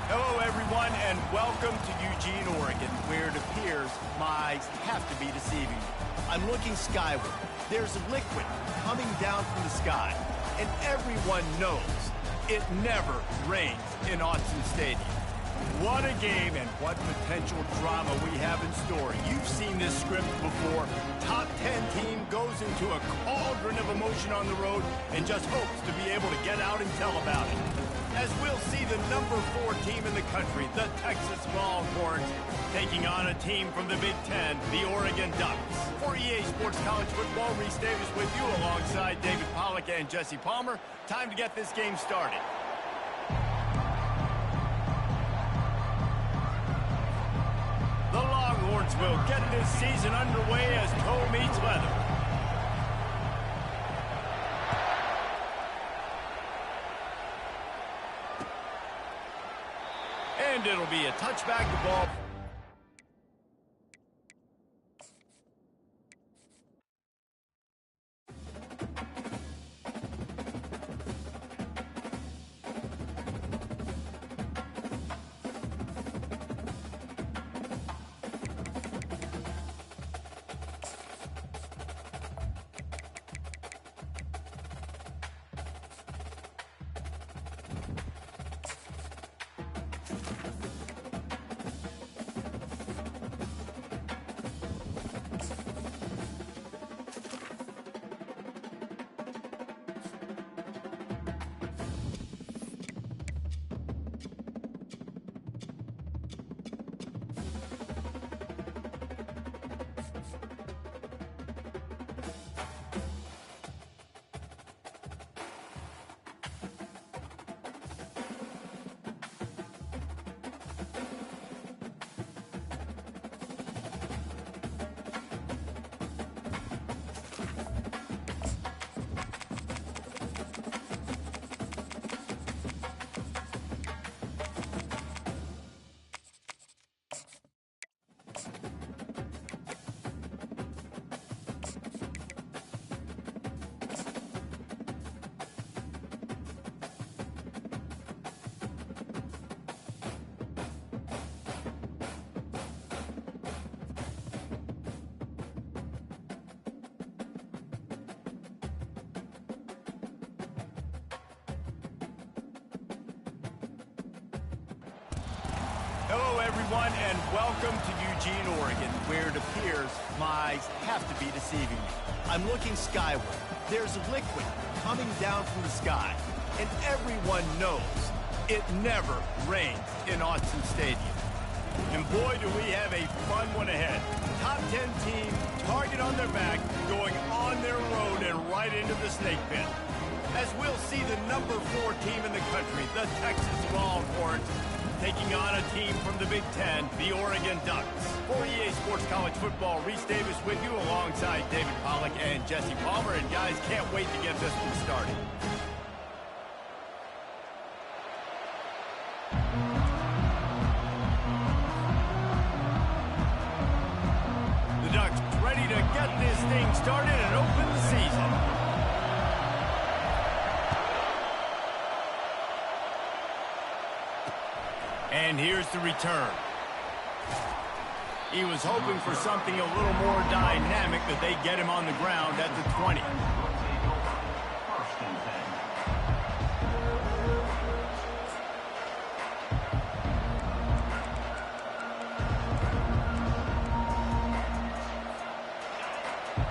Hello, everyone, and welcome to Eugene, Oregon, where it appears my eyes have to be deceiving me. I'm looking skyward. There's liquid coming down from the sky, and everyone knows it never rains in Autzen Stadium. What a game and what potential drama we have in store. You've seen this script before. Top 10 team goes into a cauldron of emotion on the road and just hopes to be able to get out and tell about it. As we'll see the number 4 team in the country, the Texas Longhorns, taking on a team from the Big Ten, the Oregon Ducks. For EA Sports College Football, Reese Davis with you alongside David Pollack and Jesse Palmer. Time to get this game started. The Longhorns will get this season underway as toe meets leather. And it'll be a touchback to ball. Hello, everyone, and welcome to Eugene, Oregon, where it appears my eyes have to be deceiving me. I'm looking skyward. There's liquid coming down from the sky, and everyone knows it never rains in Autzen Stadium. And boy, do we have a fun one ahead. Top 10 team, target on their back, going on their road and right into the snake pit. As we'll see the number 4 team in the country, the Texas Longhorns, taking on a team from the Big Ten, the Oregon Ducks. For EA Sports College Football, Reese Davis with you alongside David Pollack and Jesse Palmer. And guys, can't wait to get this one started. The Ducks ready to get this thing started and open the season. And here's the return. He was hoping for something a little more dynamic, that they get him on the ground at the 20.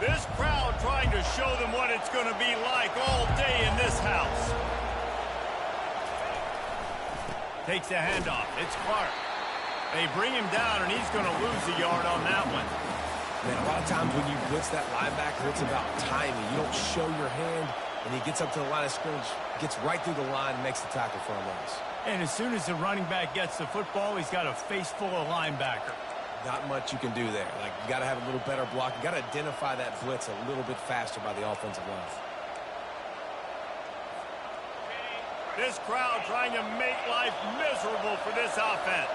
This crowd trying to show them what it's going to be like all day in this house. Takes a handoff. It's Clark. They bring him down, and he's going to lose a yard on that one. Man, a lot of times when you blitz that linebacker, it's about timing. You don't show your hand, and he gets up to the line of scrimmage, gets right through the line, and makes the tackle for a loss. And as soon as the running back gets the football, he's got a face full of linebacker. Not much you can do there. Like, you got to have a little better block. You got to identify that blitz a little bit faster by the offensive line. This crowd trying to make life miserable for this offense.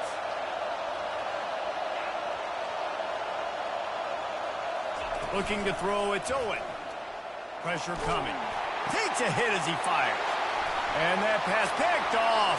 Looking to throw, it's Owen. Pressure coming. Takes a hit as he fires. And that pass picked off.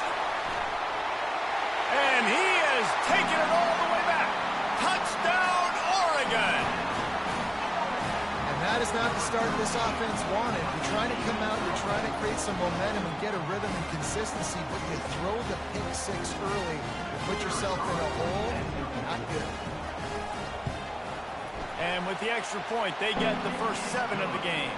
That is not the start this offense wanted. You're trying to come out, you're trying to create some momentum and get a rhythm and consistency, but you throw the pick six early, you put yourself in a hole, not good. And with the extra point, they get the first 7 of the game.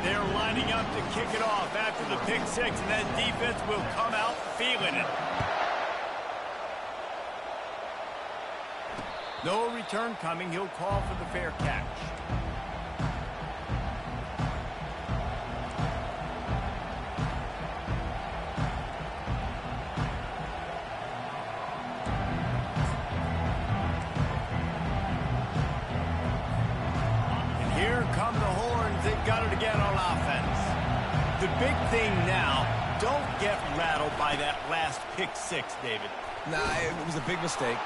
They're lining up to kick it off after the pick six, and that defense will come out feeling it. No return coming. He'll call for the fair catch. And here come the horns. They've got it again on offense. The big thing now, don't get rattled by that last pick six, David. Nah, it was a big mistake.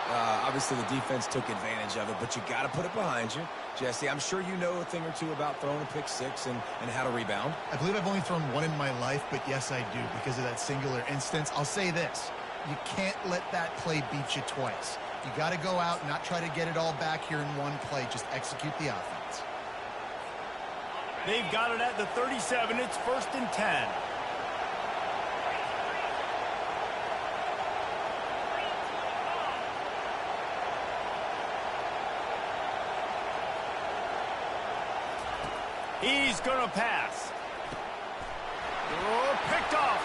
Obviously, the defense took advantage of it, but you got to put it behind you. Jesse, I'm sure you know a thing or two about throwing a pick six and how to rebound. I believe I've only thrown one in my life, but yes, I do because of that singular instance. I'll say this. You can't let that play beat you twice. You got to go out and not try to get it all back here in one play. Just execute the offense. They've got it at the 37. It's 1st and 10. He's going to pass. Oh, picked off.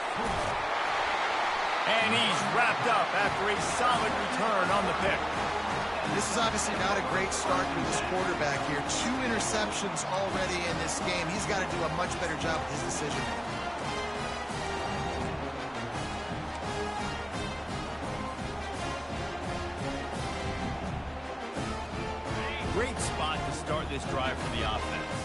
And he's wrapped up after a solid return on the pick. This is obviously not a great start for this quarterback here. 2 interceptions already in this game. He's got to do a much better job with his decision making. Great spot to start this drive for the offense.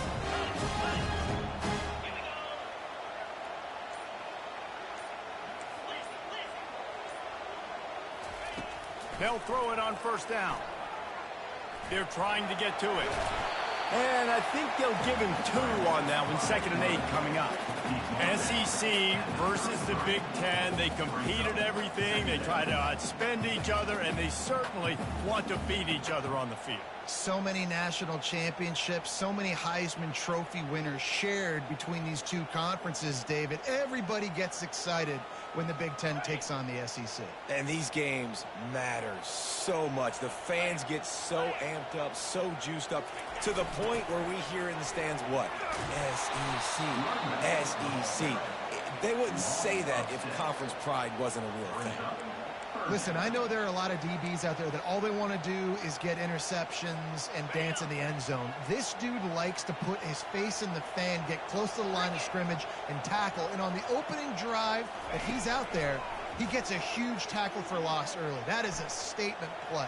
They'll throw it on 1st down. They're trying to get to it. And I think they'll give him 2 on that one. 2nd and 8 coming up. SEC versus the Big Ten. They compete at everything. They try to outspend each other, and they certainly want to beat each other on the field. So many national championships, so many Heisman Trophy winners shared between these 2 conferences, David. Everybody gets excited when the Big Ten takes on the SEC. And these games matter so much. The fans get so amped up, so juiced up, to the point where we hear in the stands what? SEC, SEC. They wouldn't say that if conference pride wasn't a real thing. Listen, I know there are a lot of DBs out there that all they want to do is get interceptions and dance in the end zone. This dude likes to put his face in the fan, get close to the line of scrimmage, and tackle. And on the opening drive that he's out there, he gets a huge tackle for loss early. That is a statement play.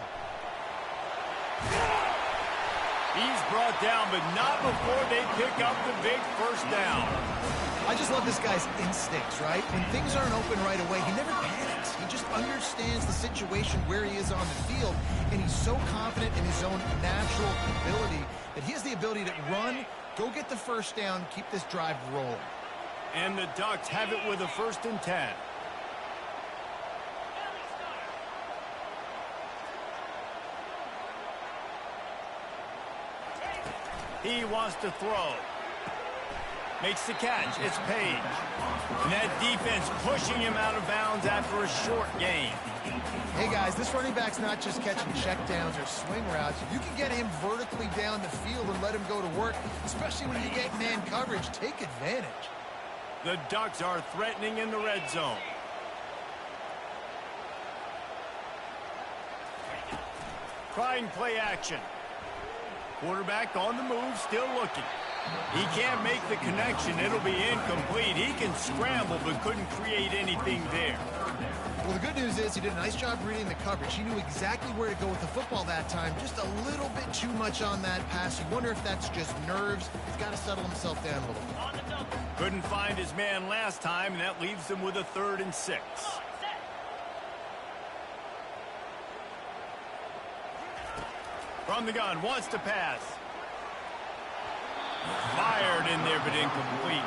He's brought down, but not before they pick up the big 1st down. I just love this guy's instincts, right? When things aren't open right away, he never panics. He just understands the situation where he is on the field, and he's so confident in his own natural ability that he has the ability to run, go get the 1st down, keep this drive rolling. And the Ducks have it with a 1st and 10. He wants to throw. Makes the catch. It's Page. And that defense pushing him out of bounds after a short gain. Hey, guys, this running back's not just catching checkdowns or swing routes. If you can get him vertically down the field and let him go to work, especially when you get man coverage, take advantage. The Ducks are threatening in the red zone. Trying play action. Quarterback on the move, still looking. He can't make the connection. It'll be incomplete. He can scramble, but couldn't create anything there. Well, the good news is he did a nice job reading the coverage. He knew exactly where to go with the football that time. Just a little bit too much on that pass. You wonder if that's just nerves. He's got to settle himself down a little bit. Couldn't find his man last time, and that leaves him with a 3rd and 6. From the gun, wants to pass. Fired in there, but incomplete.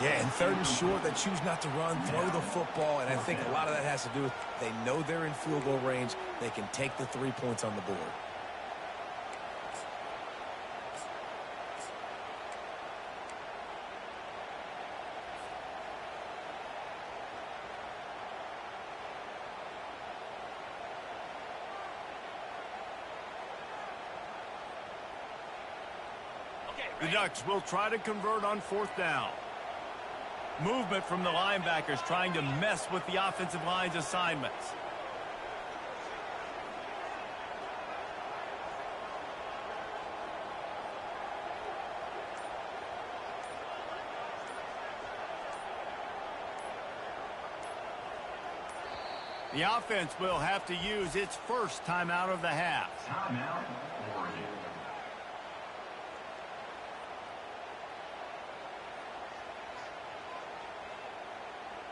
Yeah, and 3rd and short, they choose not to run, throw the football, and I think a lot of that has to do with they know they're in field goal range. They can take the 3 points on the board. The Ducks will try to convert on 4th down. Movement from the linebackers trying to mess with the offensive line's assignments. The offense will have to use its first timeout of the half. Timeout, Oregon.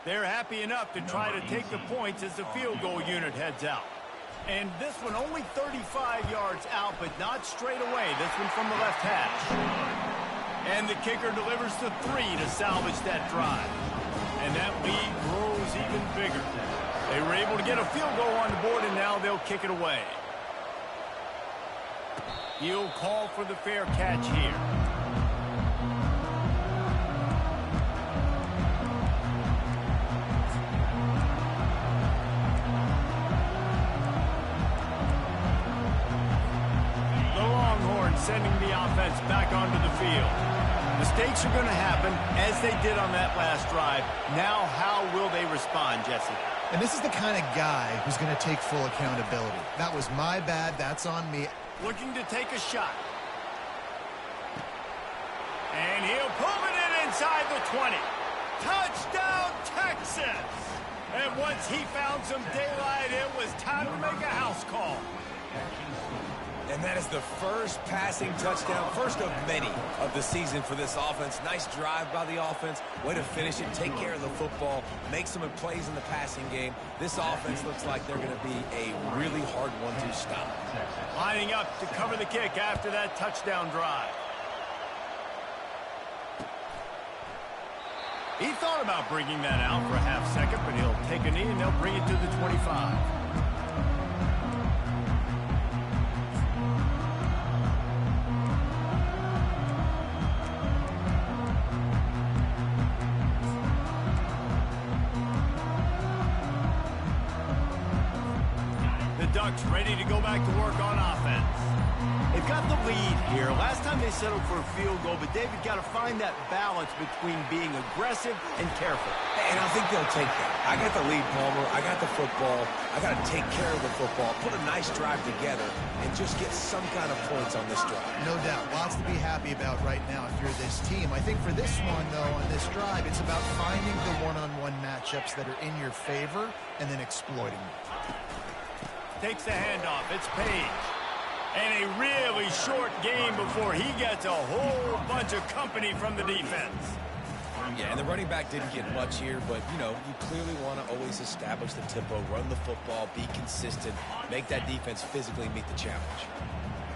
They're happy enough to try to take the points as the field goal unit heads out. And this one only 35 yards out, but not straight away. This one from the left hash. And the kicker delivers the 3 to salvage that drive. And that lead grows even bigger. They were able to get a field goal on the board, and now they'll kick it away. He'll call for the fair catch here. The Longhorns sending the offense back onto the field. Mistakes are going to happen, as they did on that last drive. Now, how will they respond, Jesse? And this is the kind of guy who's going to take full accountability. That was my bad. That's on me. Looking to take a shot. And he'll pull it in inside the 20. Touchdown, Texas! And once he found some daylight, it was time to make a house call. And that is the first passing touchdown, first of many of the season for this offense. Nice drive by the offense. Way to finish it, take care of the football, make some plays in the passing game. This offense looks like they're going to be a really hard one to stop. Lining up to cover the kick after that touchdown drive. He thought about bringing that out for a half second, but he'll take a knee and they'll bring it to the 25. Ducks ready to go back to work on offense. They've got the lead here. Last time they settled for a field goal, but David got to find that balance between being aggressive and careful. And I think they'll take that. I got the lead, Palmer. I got the football. I got to take care of the football, put a nice drive together, and just get some kind of points on this drive. No doubt. Lots to be happy about right now if you're this team. I think for this one, though, on this drive, it's about finding the one-on-one matchups that are in your favor and then exploiting them. Takes the handoff. It's Page. And a really short game before he gets a whole bunch of company from the defense. Yeah, and the running back didn't get much here, but, you know, you clearly want to always establish the tempo, run the football, be consistent, make that defense physically meet the challenge.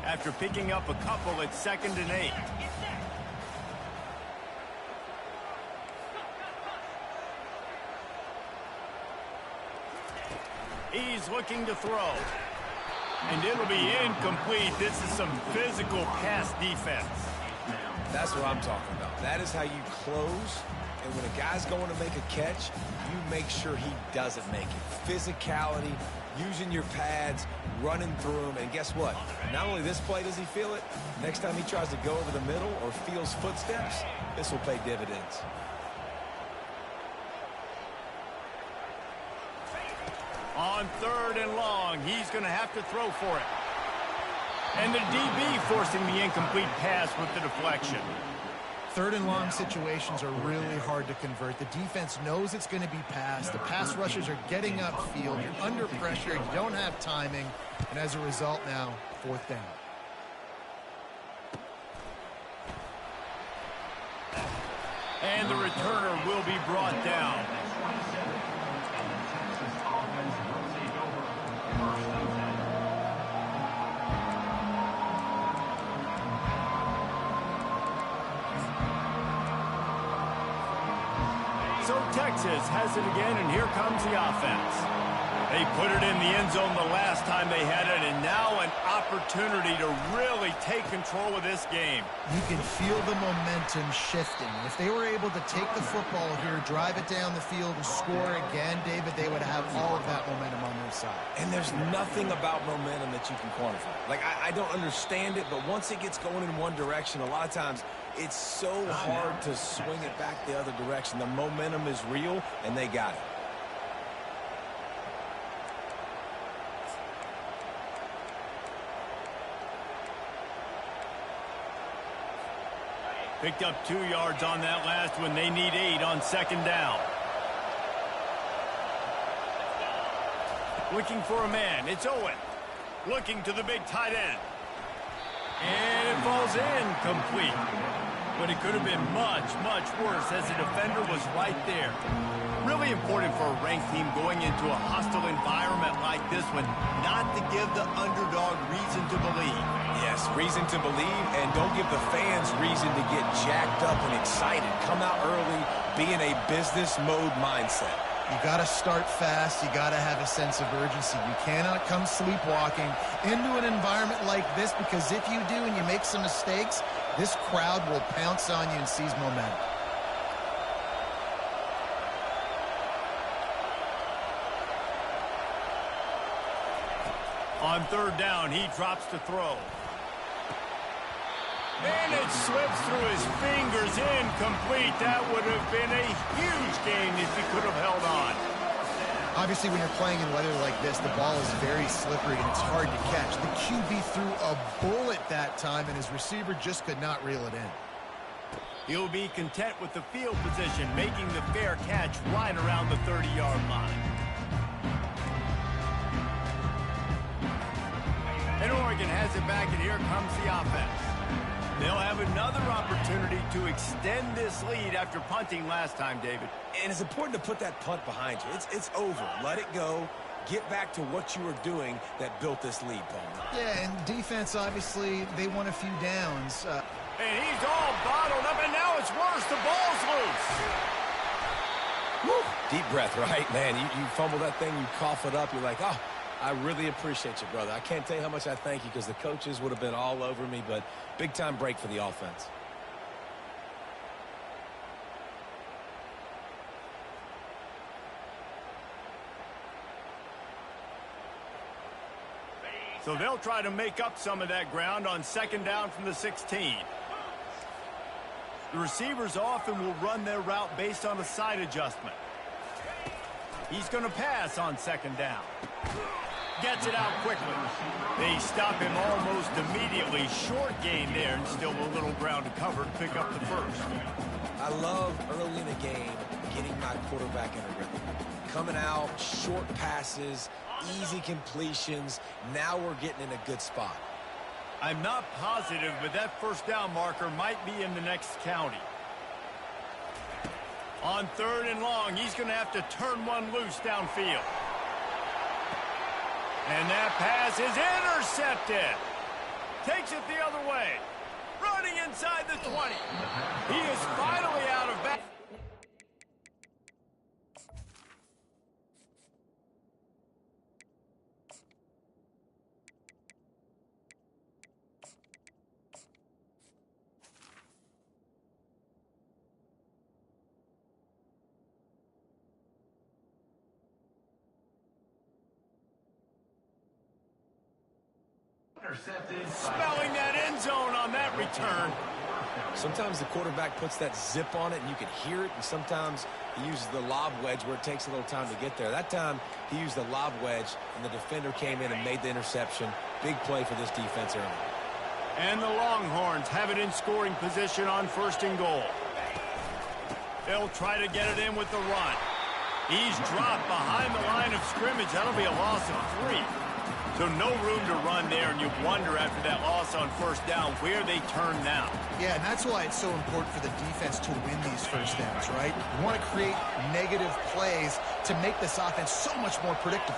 After picking up a couple, it's 2nd and 8. He's looking to throw. And it'll be incomplete. This is some physical pass defense. That's what I'm talking about. That is how you close. And when a guy's going to make a catch, you make sure he doesn't make it. Physicality, using your pads, running through them. And guess what? Not only this play does he feel it, next time he tries to go over the middle or feels footsteps, this will pay dividends. On 3rd and long, he's going to have to throw for it. And the DB forcing the incomplete pass with the deflection. 3rd and long situations are really hard to convert. The defense knows it's going to be passed. The pass rushers are getting upfield. You're under pressure. You don't have timing. And as a result now, 4th down. And the returner will be brought down. So Texas has it again, and here comes the offense. They put it in the end zone the last time they had it, and now an opportunity to really take control of this game. You can feel the momentum shifting. If they were able to take the football here, drive it down the field, and score again, David, they would have all of that momentum on their side. And there's nothing about momentum that you can quantify. Like, I don't understand it, but once it gets going in one direction, a lot of times It's so hard to swing it back the other direction. The momentum is real, and they got it. Picked up 2 yards on that last one. They need 8 on second down. Looking for a man. It's Owen. Looking to the big tight end. And it falls in complete. But it could have been much, much worse as the defender was right there. Really important for a ranked team going into a hostile environment like this one, not to give the underdog reason to believe. Yes, reason to believe, and don't give the fans reason to get jacked up and excited. Come out early, be in a business mode mindset. You got to start fast. You got to have a sense of urgency. You cannot come sleepwalking into an environment like this, because if you do and you make some mistakes, this crowd will pounce on you and seize momentum. On third down, he drops to throw. And it slips through his fingers, incomplete. That would have been a huge gain if he could have held on. Obviously, when you're playing in weather like this, the ball is very slippery and it's hard to catch. The QB threw a bullet that time, and his receiver just could not reel it in. He'll be content with the field position, making the fair catch right around the 30-yard line. And Oregon has it back, and here comes the offense. They'll have another opportunity to extend this lead after punting last time, David. And it's important to put that punt behind you. It's over. Let it go. Get back to what you were doing that built this lead, Paul. Yeah, and defense, obviously, they won a few downs. And he's all bottled up, and now it's worse. The ball's loose. Woo. Deep breath, right, man? You fumble that thing, you cough it up, you're like, oh, I really appreciate you, brother. I can't tell you how much I thank you, because the coaches would have been all over me, but big-time break for the offense. So they'll try to make up some of that ground on second down from the 16. The receivers often will run their route based on a side adjustment. He's going to pass on second down. Gets it out quickly. They stop him almost immediately. Short gain there, and still a little ground to cover to pick up the first. I love early in the game getting my quarterback in a rhythm. Coming out, short passes, easy completions. Now we're getting in a good spot. I'm not positive, but that first down marker might be in the next county. On third and long, he's going to have to turn one loose downfield. And that pass is intercepted. Takes it the other way. Running inside the 20. He is finally out of bounds. Intercepted. Spelling that end zone on that return. Sometimes the quarterback puts that zip on it and you can hear it, and sometimes he uses the lob wedge where it takes a little time to get there. That time he used the lob wedge and the defender came in and made the interception. Big play for this defense early. And the Longhorns have it in scoring position on first and goal. They'll try to get it in with the run. He's dropped behind the line of scrimmage. That'll be a loss of 3. So no room to run there, and you wonder after that loss on first down where they turn now. Yeah, and that's why it's so important for the defense to win these first downs, right? You want to create negative plays to make this offense so much more predictable.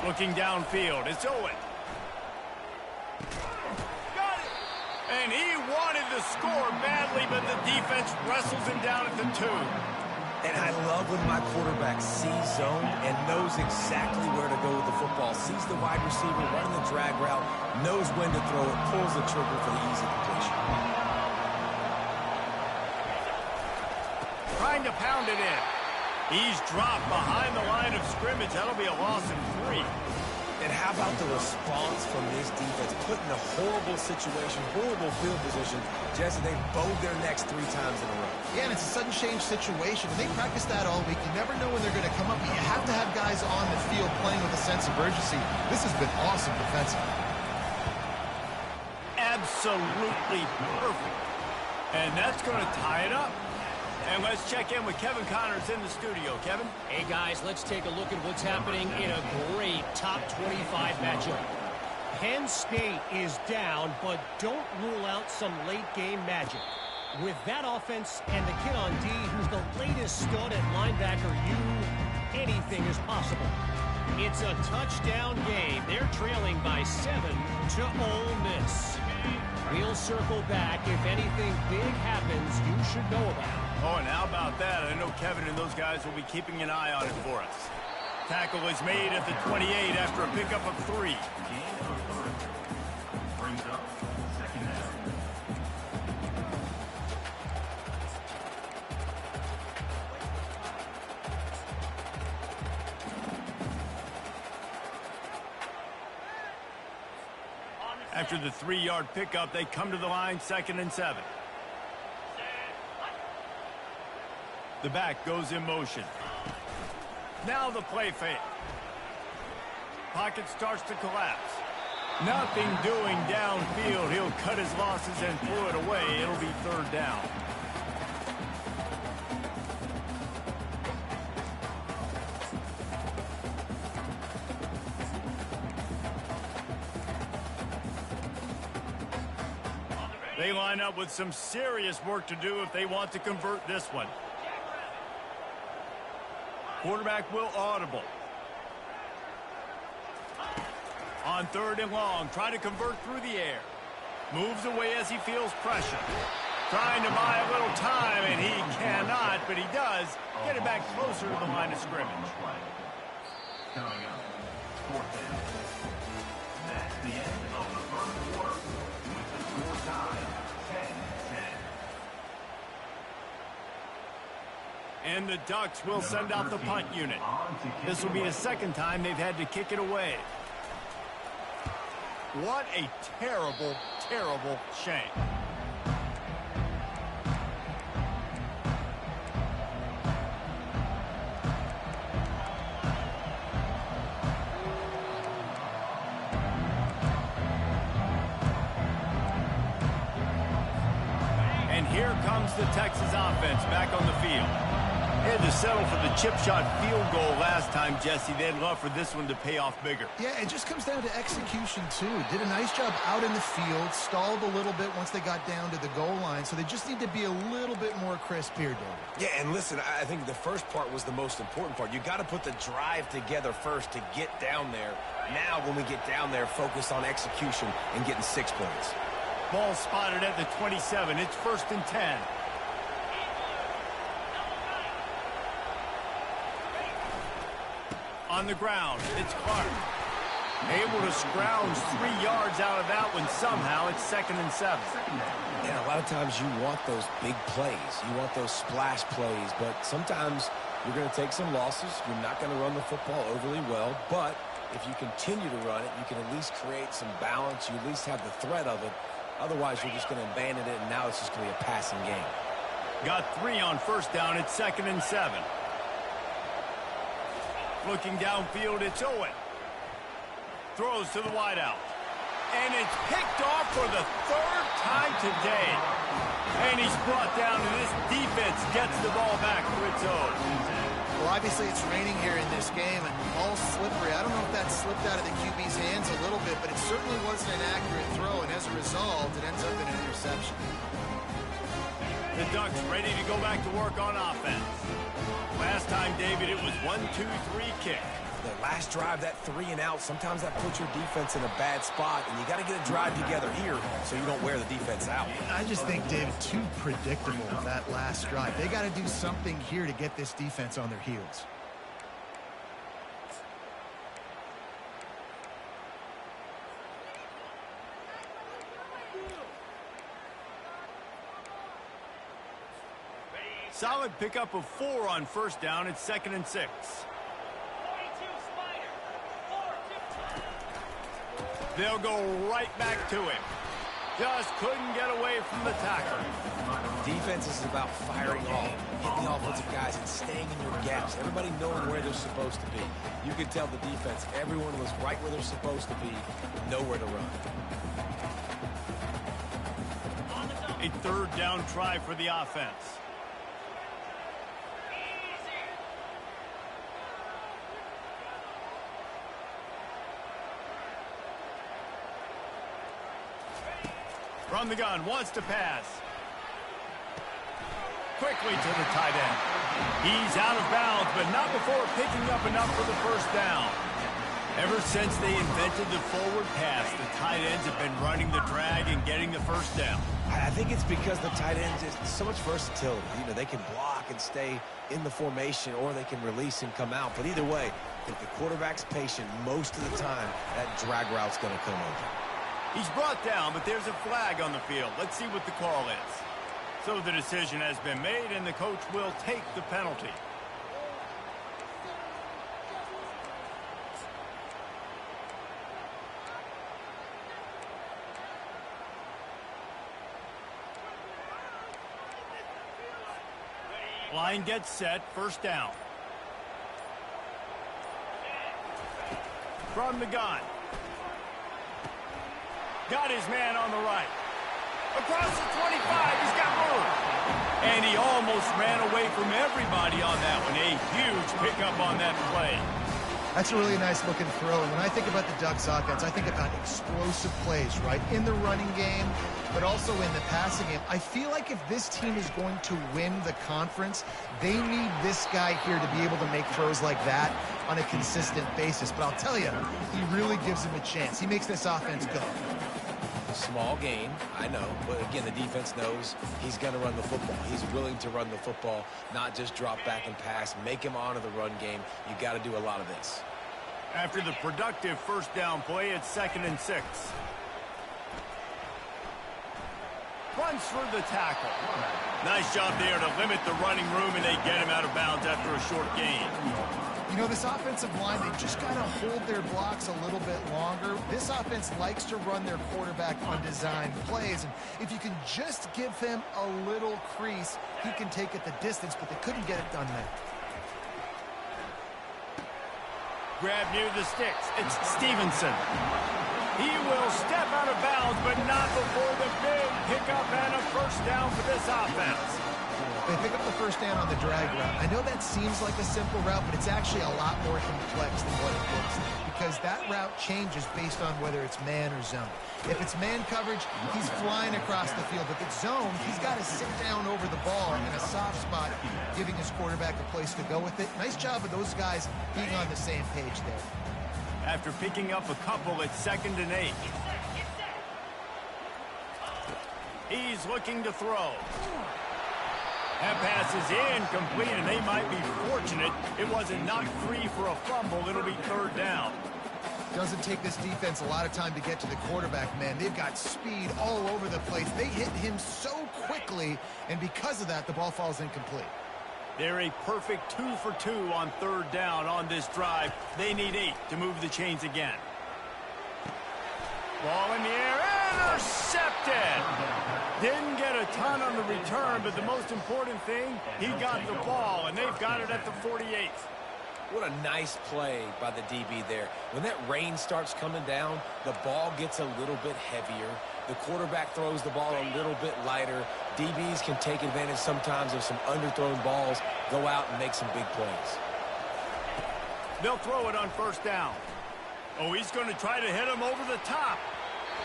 Looking downfield, it's Owen. Got it! And he wanted to score badly, but the defense wrestles him down at the 2. And I love when my quarterback sees zone and knows exactly where to go with the football. Sees the wide receiver running the drag route, knows when to throw it, pulls the trigger for the easy completion. Trying to pound it in. He's dropped behind the line of scrimmage. That'll be a loss of 3. And how about the response from this defense? Put in a horrible situation, horrible field position. Jesse, they bowed their necks 3 times in a row. Yeah, and it's a sudden change situation. And they practice that all week. You never know when they're going to come up. But you have to have guys on the field playing with a sense of urgency. This has been awesome defensively. Absolutely perfect. And that's going to tie it up. And let's check in with Kevin Connors in the studio. Kevin? Hey, guys, let's take a look at what's happening in a great top 25 matchup. Penn State is down, but don't rule out some late-game magic. With that offense and the kid on D, who's the latest stud at linebacker, anything is possible. It's a touchdown game. They're trailing by 7 to Ole Miss. We'll circle back. If anything big happens, you should know about it. Oh, and how about that? I know Kevin and those guys will be keeping an eye on it for us. Tackle is made at the 28 after a pickup of 3. Gain of 30. Brings up second down. After the 3-yard pickup, they come to the line, 2nd and 7. The back goes in motion. Now the play fake. Pocket starts to collapse. Nothing doing downfield. He'll cut his losses and throw it away. It'll be 3rd down. They line up with some serious work to do if they want to convert this one. Quarterback will audible. On 3rd and long, trying to convert through the air. Moves away as he feels pressure. Trying to buy a little time, and he cannot, but he does get it back closer to the line of scrimmage. Coming up, 4th down. That's the end of the first quarter with the score tied 10-10. And the Ducks will send out the punt unit. This will be the 2nd time they've had to kick it away. What a terrible, terrible shame. And here comes the Texas offense back on the field. They had to settle for the chip shot field goal last time, Jesse. They'd love for this one to pay off bigger. Yeah, it just comes down to execution, too. Did a nice job out in the field, stalled a little bit once they got down to the goal line, so they just need to be a little bit more crisp here, David. Yeah, and listen, I think the first part was the most important part. You got to put the drive together first to get down there. Now, when we get down there, focus on execution and getting 6 points. Ball spotted at the 27. It's 1st and 10. On the ground, it's Clark. Able to scrounge 3 yards out of that one somehow. It's 2nd and 7. Yeah, a lot of times you want those big plays. You want those splash plays, but sometimes you're going to take some losses. You're not going to run the football overly well, but if you continue to run it, you can at least create some balance. You at least have the threat of it. Otherwise, you're just going to abandon it, and now it's just going to be a passing game. Got 3 on 1st down. It's 2nd and 7. Looking downfield, it's Owen. Throws to the wideout. And it's picked off for the 3rd time today. And he's brought down, and this defense gets the ball back for its own. Well, obviously it's raining here in this game, and ball's slippery. I don't know if that slipped out of the QB's hands a little bit, but it certainly wasn't an accurate throw, and as a result, it ends up in an interception. The Ducks ready to go back to work on offense. Last time, David, it was 1-2-3 kick. The last drive, that 3 and out, sometimes that puts your defense in a bad spot, and you got to get a drive together here so you don't wear the defense out. I just think, David, too predictable that last drive. They got to do something here to get this defense on their heels. Solid pickup of 4 on 1st down. It's 2nd and 6. They'll go right back to him. Just couldn't get away from the tackle. Defense is about firing off, hitting the offensive guys, and staying in your gaps. Everybody knowing where they're supposed to be. You could tell the defense, everyone was right where they're supposed to be, nowhere to run. A third down try for the offense. From the gun, wants to pass. Quickly to the tight end. He's out of bounds, but not before picking up enough for the first down. Ever since they invented the forward pass, the tight ends have been running the drag and getting the first down. I think it's because the tight ends is so much versatility. You know, they can block and stay in the formation, or they can release and come out. But either way, if the quarterback's patient most of the time, that drag route's going to come over. He's brought down, but there's a flag on the field. Let's see what the call is. So the decision has been made, and the coach will take the penalty. Line gets set, first down. From the gun. Got his man on the right. Across the 25, he's got room. And he almost ran away from everybody on that one. A huge pickup on that play. That's a really nice looking throw. And when I think about the Ducks offense, I think about explosive plays, right? In the running game, but also in the passing game. I feel like if this team is going to win the conference, they need this guy here to be able to make throws like that on a consistent basis. But I'll tell you, he really gives him a chance. He makes this offense go. Small gain, I know, but again, the defense knows he's going to run the football. He's willing to run the football, not just drop back and pass, make him honor the run game. You got to do a lot of this. After the productive first down play, it's 2nd and 6. Runs through the tackle. Nice job there to limit the running room, and they get him out of bounds after a short gain. You know, this offensive line, they just got to hold their blocks a little bit longer. This offense likes to run their quarterback on design plays. And if you can just give him a little crease, he can take it the distance, but they couldn't get it done there. Grab near the sticks. It's Stevenson. He will step out of bounds, but not before the big pickup and a first down for this offense. They pick up the first down on the drag route. I know that seems like a simple route, but it's actually a lot more complex than what it looks like, because that route changes based on whether it's man or zone. If it's man coverage, he's flying across the field. If it's zone, he's got to sit down over the ball in a soft spot, giving his quarterback a place to go with it. Nice job of those guys being on the same page there. After picking up a couple, it's 2nd and 8. He's looking to throw. That pass is incomplete, and they might be fortunate it wasn't knocked free for a fumble. It'll be 3rd down. Doesn't take this defense a lot of time to get to the quarterback, man. They've got speed all over the place. They hit him so quickly, and because of that, the ball falls incomplete. They're a perfect 2 for 2 on 3rd down on this drive. They need 8 to move the chains again. Ball in the air, intercepted. Didn't get a ton on the return, but the most important thing, he got the ball, and they've got it at the 48th. What a nice play by the DB there. When that rain starts coming down, the ball gets a little bit heavier. The quarterback throws the ball a little bit lighter. DBs can take advantage sometimes of some underthrown balls, go out and make some big plays. They'll throw it on first down. Oh, he's going to try to hit him over the top.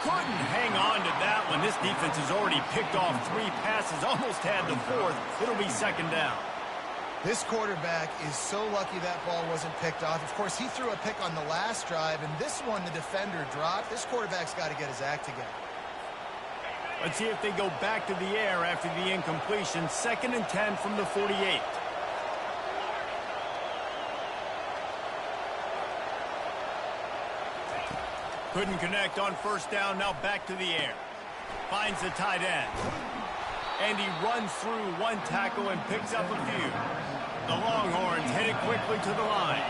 Couldn't hang on to that one. This defense has already picked off 3 passes, almost had the 4th. It'll be 2nd down. This quarterback is so lucky that ball wasn't picked off. Of course, he threw a pick on the last drive, and this one the defender dropped. This quarterback's got to get his act together. Let's see if they go back to the air after the incompletion. 2nd and 10 from the 48. Couldn't connect on first down, now back to the air. Finds the tight end. And he runs through one tackle and picks up a few. The Longhorns headed quickly to the line.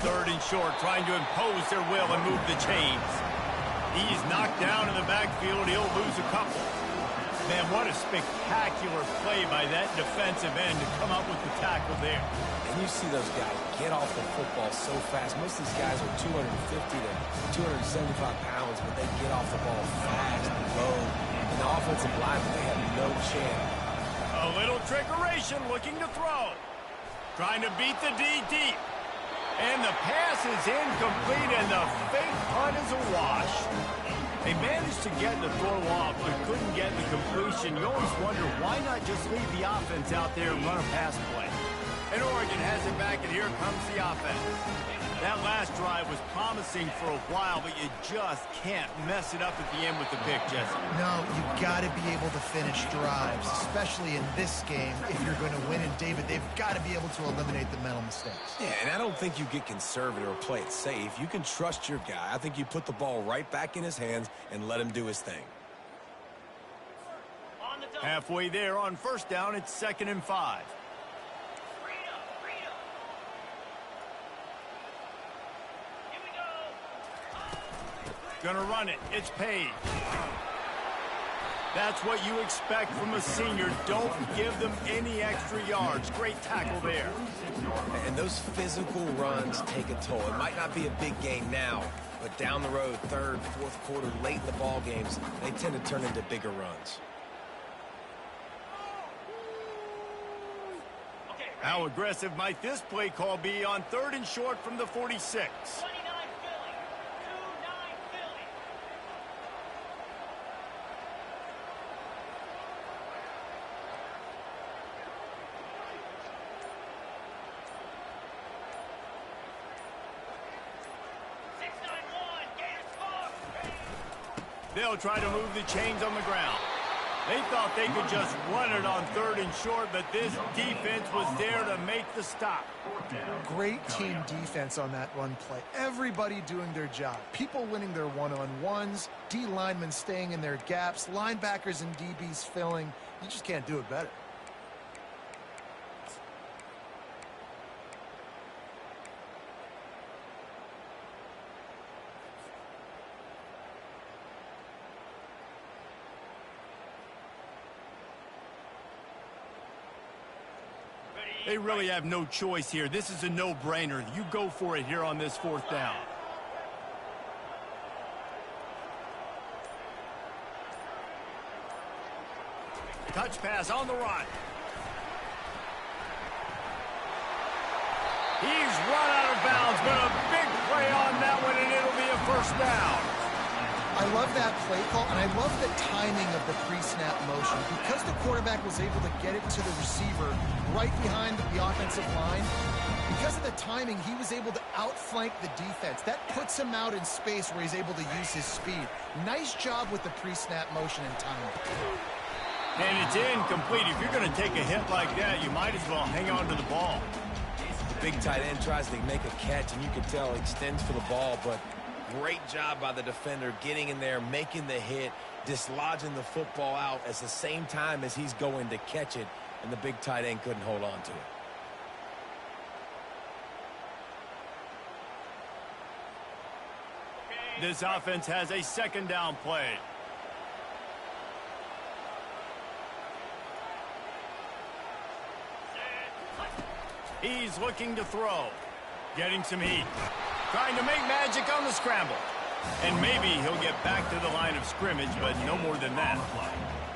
third and short, trying to impose their will and move the chains. He's knocked down in the backfield. He'll lose a couple. Man, what a spectacular play by that defensive end to come up with the tackle there. And you see those guys get off the football so fast. Most of these guys are 250 to 275 pounds, but they get off the ball fast and low. And the offensive linemen, they have no chance. A little trickeration, looking to throw. Trying to beat the D deep. And the pass is incomplete, and the fake punt is a wash. They managed to get the throw off, but couldn't get the completion. You always wonder, why not just leave the offense out there and run a pass play? And Oregon has it back, and here comes the offense. That last drive was promising for a while, but you just can't mess it up at the end with the pick, Jesse. No, you've got to be able to finish drives, especially in this game if you're going to win. And, David, they've got to be able to eliminate the mental mistakes. Yeah, and I don't think you get conservative or play it safe. You can trust your guy. I think you put the ball right back in his hands and let him do his thing. Halfway there on first down, it's 2nd and 5. Gonna run it. It's Page. That's what you expect from a senior. Don't give them any extra yards. Great tackle there. And those physical runs take a toll. It might not be a big game now, but down the road, third, fourth quarter, late in the ball games, they tend to turn into bigger runs. How aggressive might this play call be on 3rd and short from the 46? They'll try to move the chains on the ground. They thought they could just run it on 3rd and short, but this defense was there to make the stop. Great team defense on that run play. Everybody doing their job. People winning their one-on-ones, D linemen staying in their gaps, linebackers and DBs filling. You just can't do it better. They really have no choice here. This is a no-brainer. You go for it here on this 4th down. Touch pass on the run. He's run out of bounds, but a big play on that one, and it'll be a 1st down. I love that play call, and I love the timing of the pre-snap motion. Because the quarterback was able to get it to the receiver right behind the offensive line, because of the timing, he was able to outflank the defense. That puts him out in space where he's able to use his speed. Nice job with the pre-snap motion and timing. And it's incomplete. If you're going to take a hit like that, you might as well hang on to the ball. Big tight end tries to make a catch, and you can tell he extends for the ball, but great job by the defender getting in there, making the hit, dislodging the football out at the same time as he's going to catch it, and the big tight end couldn't hold on to it. This offense has a 2nd down play. He's looking to throw. Getting some heat. Trying to make magic on the scramble. And maybe he'll get back to the line of scrimmage, but no more than that.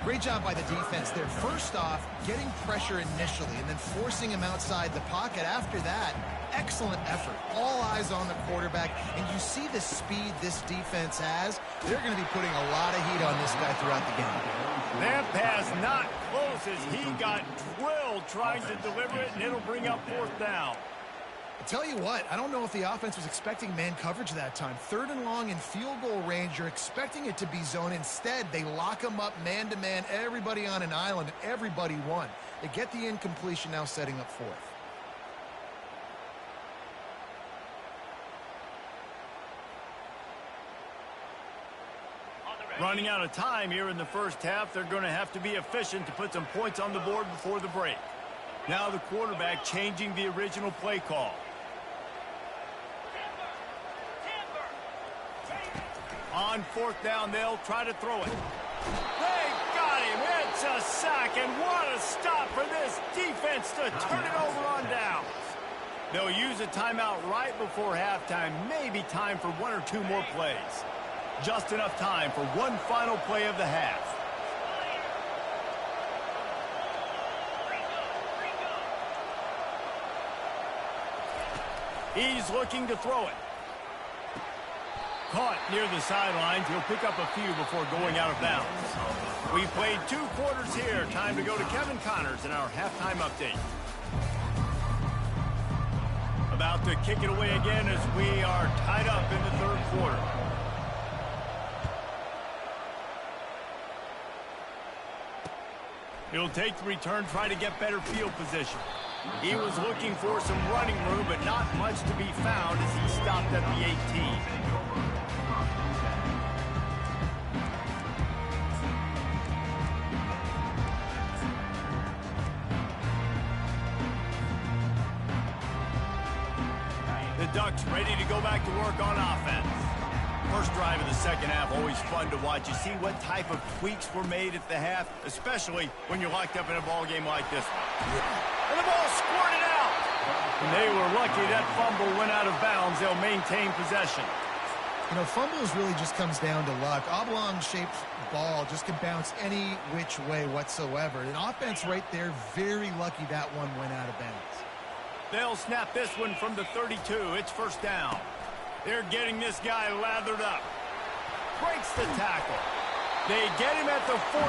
Great job by the defense there. First off, getting pressure initially and then forcing him outside the pocket. After that, excellent effort. All eyes on the quarterback. And you see the speed this defense has. They're going to be putting a lot of heat on this guy throughout the game. That pass not close as he got drilled trying to deliver it, and it'll bring up 4th down. I tell you what, I don't know if the offense was expecting man coverage that time. 3rd and long in field goal range, you're expecting it to be zone. Instead, they lock them up man-to-man, everybody on an island, everybody won. They get the incompletion, now setting up 4th. Running out of time here in the 1st half, they're going to have to be efficient to put some points on the board before the break. Now the quarterback changing the original play call. On fourth down, they'll try to throw it. They got him. It's a sack, and what a stop for this defense to turn it over on downs. They'll use a timeout right before halftime, maybe time for one or two more plays. Just enough time for one final play of the half. He's looking to throw it. Caught near the sidelines. He'll pick up a few before going out of bounds. We played 2 quarters here. Time to go to Kevin Connors in our halftime update. About to kick it away again as we are tied up in the third quarter. He'll take the return, try to get better field position. He was looking for some running room, but not much to be found as he stopped at the 18. The Ducks ready to go back to work on offense. First drive of the second half, always fun to watch. You see what type of tweaks were made at the half, especially when you're locked up in a ball game like this one. And the ball squirted out. And they were lucky that fumble went out of bounds. They'll maintain possession. You know, fumbles really just comes down to luck. Oblong-shaped ball just can bounce any which way whatsoever. An offense right there, very lucky that one went out of bounds. They'll snap this one from the 32. It's first down. They're getting this guy lathered up. Breaks the tackle. They get him at the 42,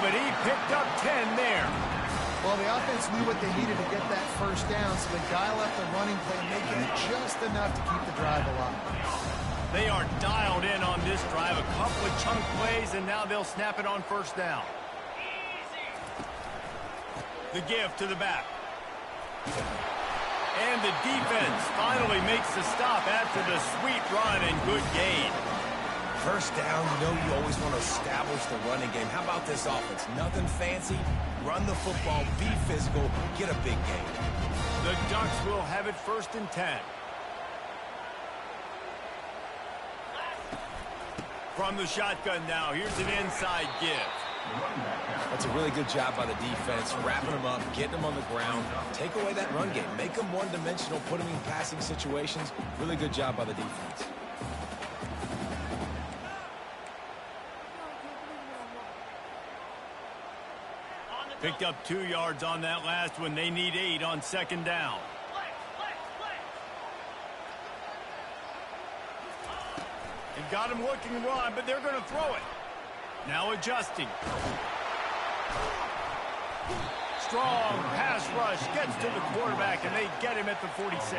but he picked up 10 there. Well, the offense knew what they needed to get that first down, so they dial up the running play, making it just enough to keep the drive alive. They are dialed in on this drive. A couple of chunk plays, and now they'll snap it on first down. The give to the back. And the defense finally makes the stop after the sweet run and good gain. First down, you know you always want to establish the running game. How about this offense? Nothing fancy. Run the football, be physical, get a big gain. The Ducks will have it first and 10. From the shotgun now, here's an inside give. That's a really good job by the defense, wrapping them up, getting them on the ground. Take away that run game. Make them one-dimensional, put them in passing situations. Really good job by the defense. Picked up 2 yards on that last one. They need 8 on second down. And got him looking to run, but they're going to throw it. Now adjusting. Strong pass rush gets to the quarterback, and they get him at the 46.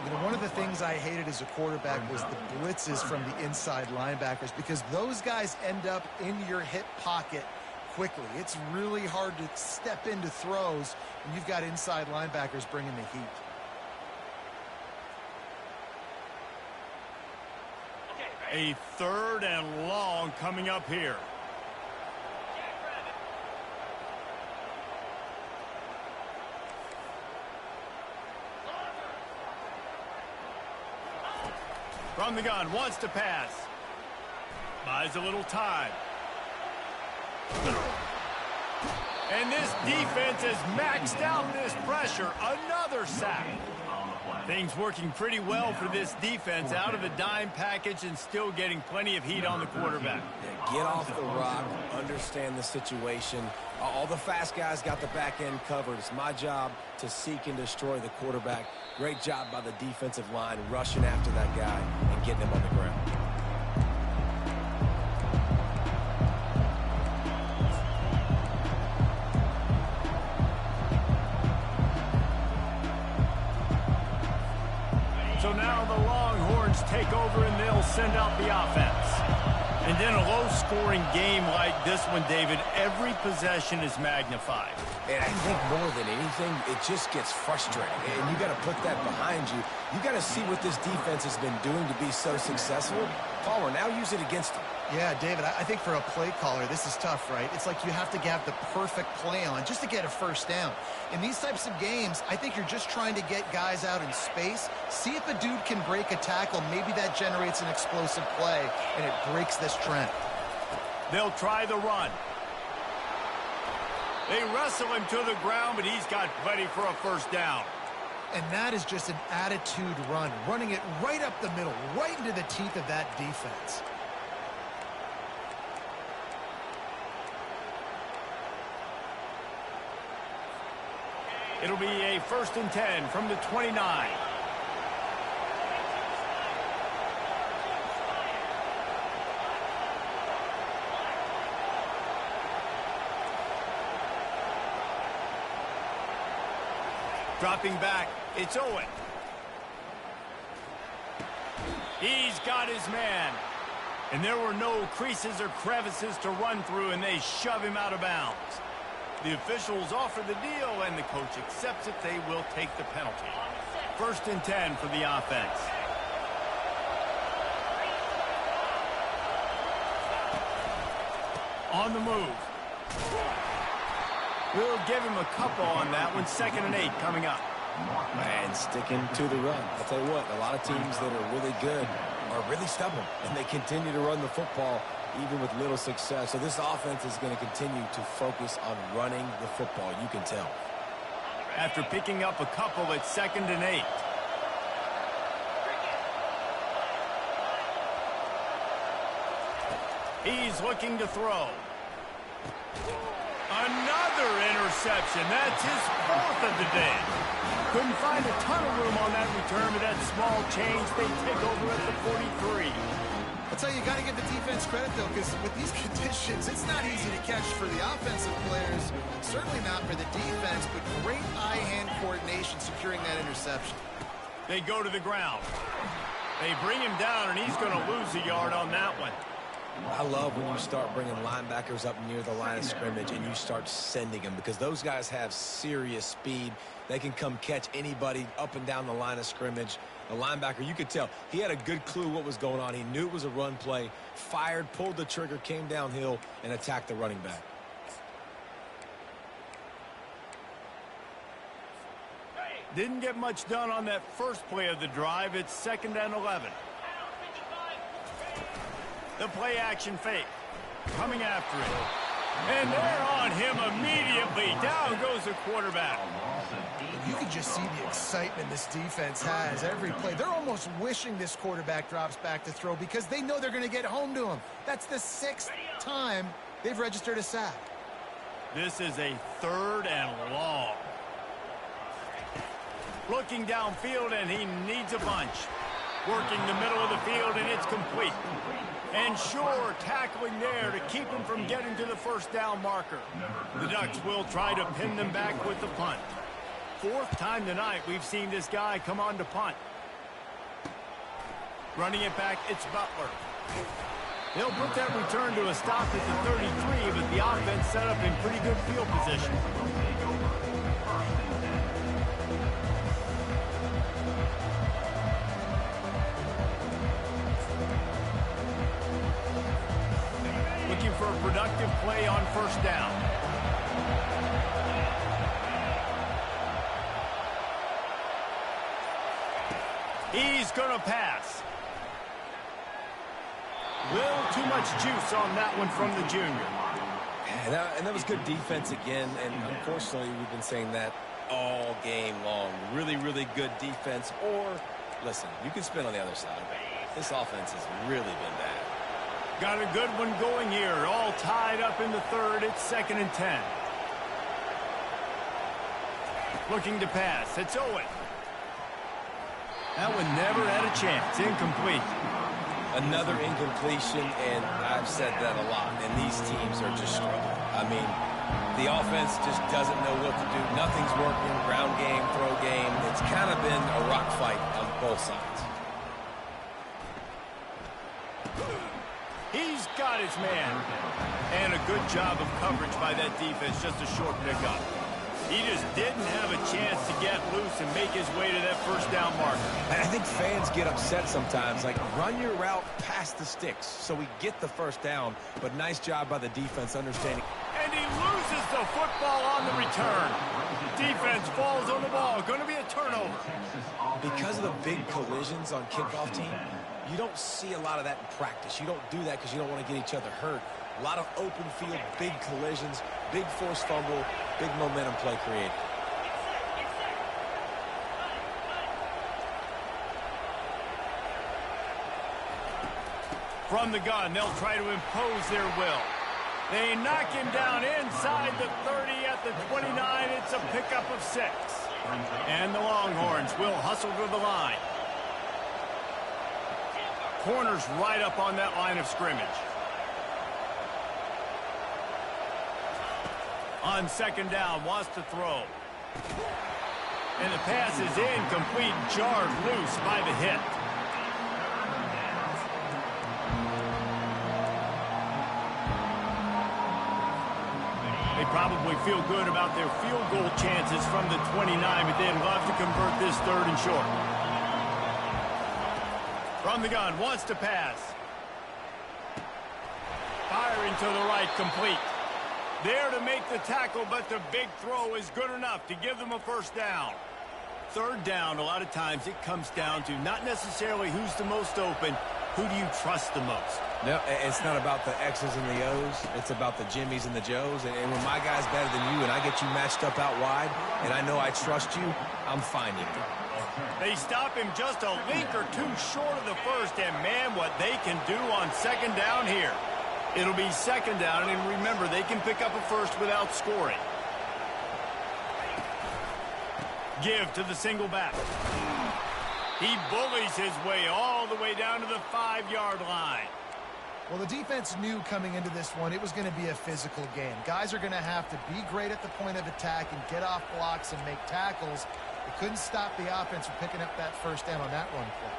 You know, one of the things I hated as a quarterback was the blitzes from the inside linebackers, because those guys end up in your hip pocket quickly. It's really hard to step into throws when you've got inside linebackers bringing the heat. A third and long coming up here. From the gun, wants to pass. Buys a little time. And this defense has maxed out this pressure. Another sack. Things working pretty well for this defense, out of the dime package and still getting plenty of heat on the quarterback. Yeah, get off the rock, understand the situation. All the fast guys got the back end covered. It's my job to seek and destroy the quarterback. Great job by the defensive line, rushing after that guy and getting him on the ground. So now the Longhorns take over and they'll send out the offense. And then a low-scoring game like this one, David, every possession is magnified. And I think more than anything, it just gets frustrating. And you got to put that behind you. You got to see what this defense has been doing to be so successful. Palmer, now use it against them. Yeah, David, I think for a play caller, this is tough, right? It's like you have to have the perfect play on just to get a first down. In these types of games, I think you're just trying to get guys out in space, see if a dude can break a tackle. Maybe that generates an explosive play, and it breaks this trend. They'll try the run. They wrestle him to the ground, but he's got plenty for a first down. And that is just an attitude run, running it right up the middle, right into the teeth of that defense. It'll be a 1st and 10 from the 29. Dropping back, it's Owen. He's got his man. And there were no creases or crevices to run through, and they shove him out of bounds. The officials offer the deal, and the coach accepts it. They will take the penalty. 1st and 10 for the offense. On the move. We'll give him a couple on that one. 2nd and 8 coming up. And sticking to the run. I'll tell you what, a lot of teams that are really good are really stubborn, and they continue to run the football even with little success. So this offense is going to continue to focus on running the football. You can tell. After picking up a couple at 2nd and 8. He's looking to throw. Another interception. That's his 4th of the day. Couldn't find a ton of room on that return, but that small change, they take over at the 43. That's how you got to give the defense credit, though, because with these conditions, it's not easy to catch for the offensive players, certainly not for the defense, but great eye-hand coordination securing that interception. They go to the ground. They bring him down, and he's going to lose a yard on that one. I love when you start bringing linebackers up near the line of scrimmage and you start sending them, because those guys have serious speed. They can come catch anybody up and down the line of scrimmage. The linebacker, you could tell, he had a good clue what was going on. He knew it was a run play, fired, pulled the trigger, came downhill, and attacked the running back. Didn't get much done on that first play of the drive. It's 2nd and 11. The play action fake. Coming after it. And they're on him immediately. Down goes the quarterback. You can just see the excitement this defense has every play. They're almost wishing this quarterback drops back to throw because they know they're going to get home to him. That's the 6th time they've registered a sack. This is a 3rd and long. Looking downfield, and he needs a bunch. Working the middle of the field, and it's complete. And Shore tackling there to keep him from getting to the first down marker. The Ducks will try to pin them back with the punt. 4th time tonight we've seen this guy come on to punt. Running it back, it's Butler. They'll put that return to a stop at the 33, but the offense set up in pretty good field position. Looking for a productive play on 1st down. He's going to pass. Little too much juice on that one from the junior. And that was good defense again, and unfortunately we've been saying that all game long. Really, really good defense. Or, listen, you can spin on the other side. This offense has really been bad. Got a good one going here. All tied up in the 3rd. It's 2nd and 10. Looking to pass. It's Owen. That one never had a chance. Incomplete. Another incompletion, and I've said that a lot, and these teams are just struggling. I mean, the offense just doesn't know what to do. Nothing's working. Ground game, throw game. It's kind of been a rock fight on both sides. He's got his man. And a good job of coverage by that defense. Just a short pickup. He just didn't have a chance to get loose and make his way to that first down marker. I think fans get upset sometimes, like run your route past the sticks so we get the first down, but nice job by the defense understanding. And he loses the football on the return. Defense falls on the ball. Going to be a turnover. Because of the big collisions on kickoff team, you don't see a lot of that in practice. You don't do that because you don't want to get each other hurt. A lot of open field, big collisions, big forced fumble, big momentum play created. From the gun, they'll try to impose their will. They knock him down inside the 30 at the 29. It's a pickup of 6. And the Longhorns will hustle to the line. Corners right up on that line of scrimmage. On second down, wants to throw. And the pass is incomplete, jarred loose by the hit. They probably feel good about their field goal chances from the 29, but they'd love to convert this 3rd and short. From the gun, wants to pass. Firing to the right, complete. There to make the tackle, but the big throw is good enough to give them a first down. 3rd down, a lot of times it comes down to not necessarily who's the most open, who do you trust the most? No, it's not about the X's and the O's. It's about the Jimmies and the Joes. And when my guy's better than you and I get you matched up out wide and I know I trust you, I'm finding you. They stop him just a link or two short of the first, and man, what they can do on second down here. It'll be second down, and remember, they can pick up a first without scoring. Give to the single back. He bullies his way all the way down to the 5-yard line. Well, the defense knew coming into this one it was going to be a physical game. Guys are going to have to be great at the point of attack and get off blocks and make tackles. They couldn't stop the offense from picking up that first down on that run play.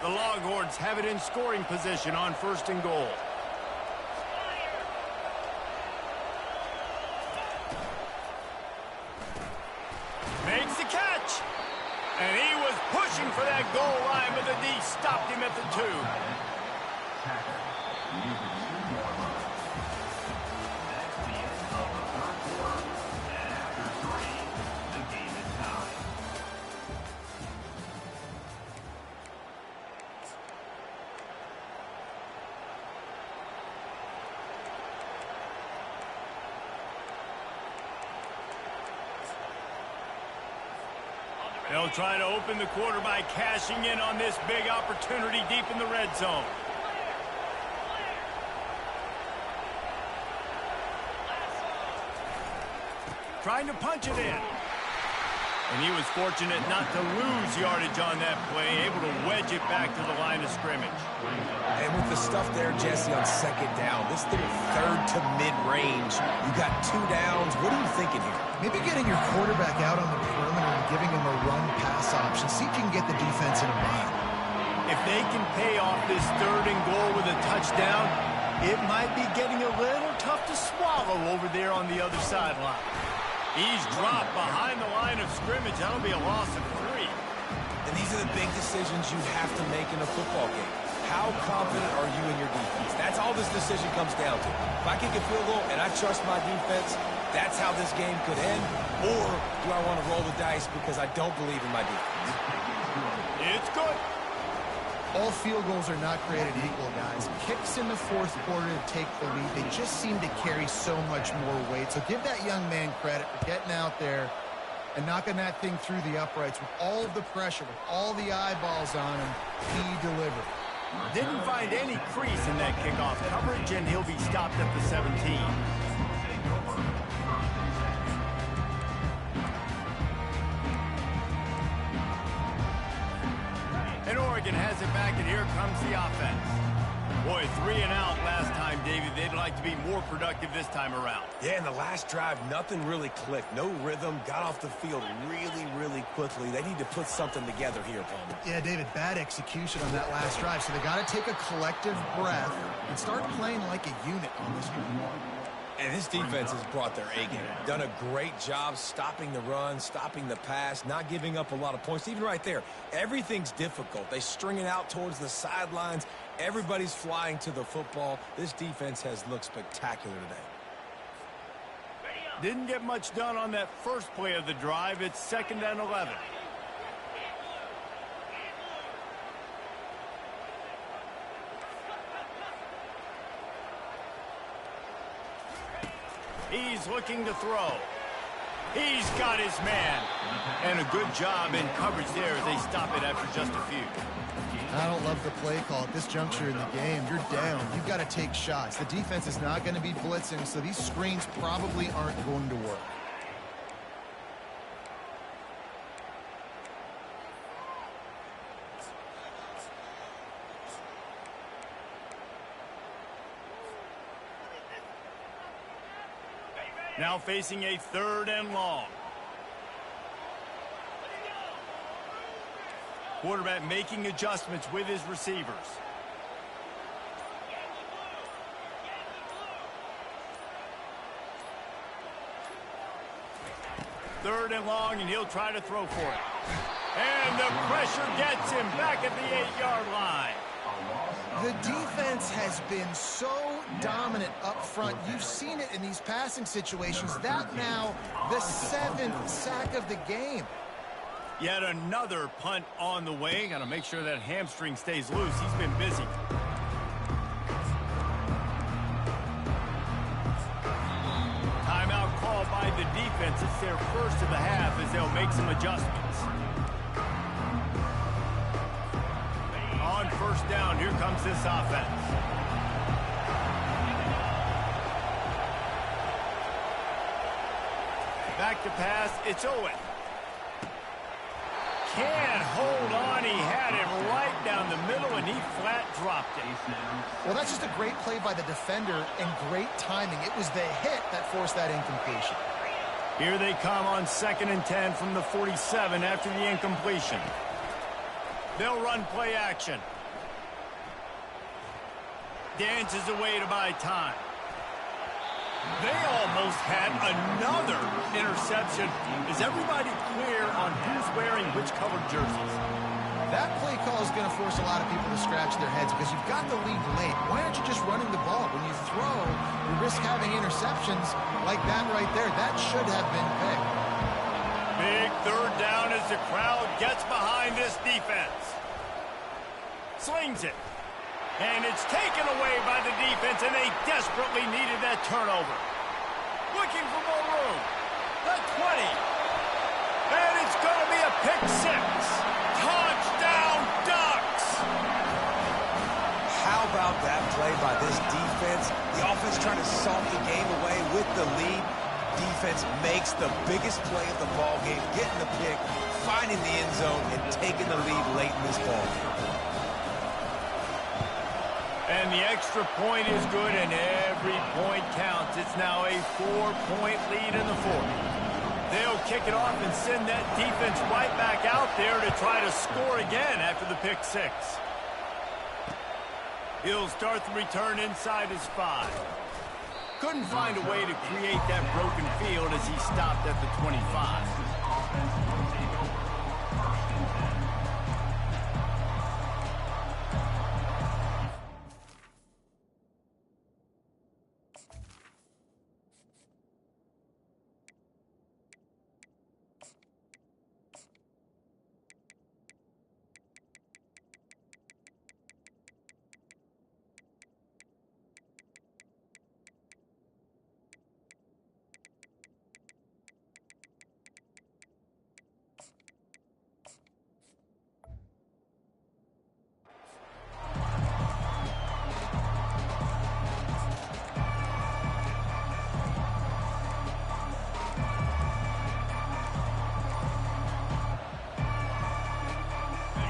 The Longhorns have it in scoring position on 1st and goal. Makes the catch. And he was pushing for that goal line, but the D stopped him at the 2. They'll try to open the quarter by cashing in on this big opportunity deep in the red zone. Trying to punch it in. And he was fortunate not to lose yardage on that play, able to wedge it back to the line of scrimmage. And with the stuff there, Jesse, on second down, this little 3rd to mid-range, you got 2 downs. What are you thinking here? Maybe getting your quarterback out on the perimeter and giving him a run-pass option. See if you can get the defense in a bind. If they can pay off this 3rd and goal with a touchdown, it might be getting a little tough to swallow over there on the other sideline. He's dropped behind the line of scrimmage. That'll be a loss of 3. And these are the big decisions you have to make in a football game. How confident are you in your defense? That's all this decision comes down to. If I kick a field goal and I trust my defense, that's how this game could end. Or do I want to roll the dice because I don't believe in my defense? It's good. All field goals are not created equal, guys. Kicks in the 4th quarter to take the lead. They just seem to carry so much more weight. So give that young man credit for getting out there and knocking that thing through the uprights with all of the pressure, with all the eyeballs on him. He delivered. Didn't find any crease in that kickoff coverage, and he'll be stopped at the 17. And Oregon has it back, and here comes the offense. Boy, 3 and out last time, David. They'd like to be more productive this time around. Yeah, in the last drive, nothing really clicked. No rhythm, got off the field really quickly. They need to put something together here, Palmer. Yeah, David, bad execution on that last drive. So they got to take a collective breath and start playing like a unit on this one. And this defense has brought their A game. Done a great job stopping the run, stopping the pass, not giving up a lot of points. Even right there, everything's difficult. They string it out towards the sidelines. Everybody's flying to the football. This defense has looked spectacular today. Didn't get much done on that first play of the drive. It's 2nd and 11. He's looking to throw. He's got his man. And a good job in coverage there as they stop it after just a few. I don't love the play call at this juncture in the game. You're down. You've got to take shots. The defense is not going to be blitzing, so these screens probably aren't going to work. Now facing a 3rd and long. Quarterback making adjustments with his receivers. Third and long, and he'll try to throw for it. And the pressure gets him back at the 8-yard line. The defense has been so dominant up front. You've seen it in these passing situations. That now the 7th sack of the game. Yet another punt on the way. Got to make sure that hamstring stays loose. He's been busy. Timeout called by the defense. It's their first of the half as they'll make some adjustments. On 1st down, here comes this offense. Back to pass, it's Owen. Can't hold on, he had it right down the middle and he flat dropped it. Well, that's just a great play by the defender and great timing. It was the hit that forced that incompletion. Here they come on 2nd and 10 from the 47 after the incompletion. They'll run play action. Dances away to buy time. They almost had another interception. Is everybody clear on who's wearing which colored jerseys? That play call is going to force a lot of people to scratch their heads because you've got the lead late. Why aren't you just running the ball? When you throw, you risk having interceptions like that right there. That should have been picked. Big 3rd down as the crowd gets behind this defense. Slings it. And it's taken away by the defense, and they desperately needed that turnover. Looking for more room. The 20. And it's going to be a pick 6. Touchdown, Ducks! How about that play by this defense? The offense trying to salt the game away with the lead. Defense makes the biggest play of the ball game, getting the pick, finding the end zone, and taking the lead late in this ball game. And the extra point is good, and every point counts. It's now a 4-point lead in the 4th. They'll kick it off and send that defense right back out there to try to score again after the pick 6. He'll start the return inside his 5. Couldn't find a way to create that broken field as he stopped at the 25.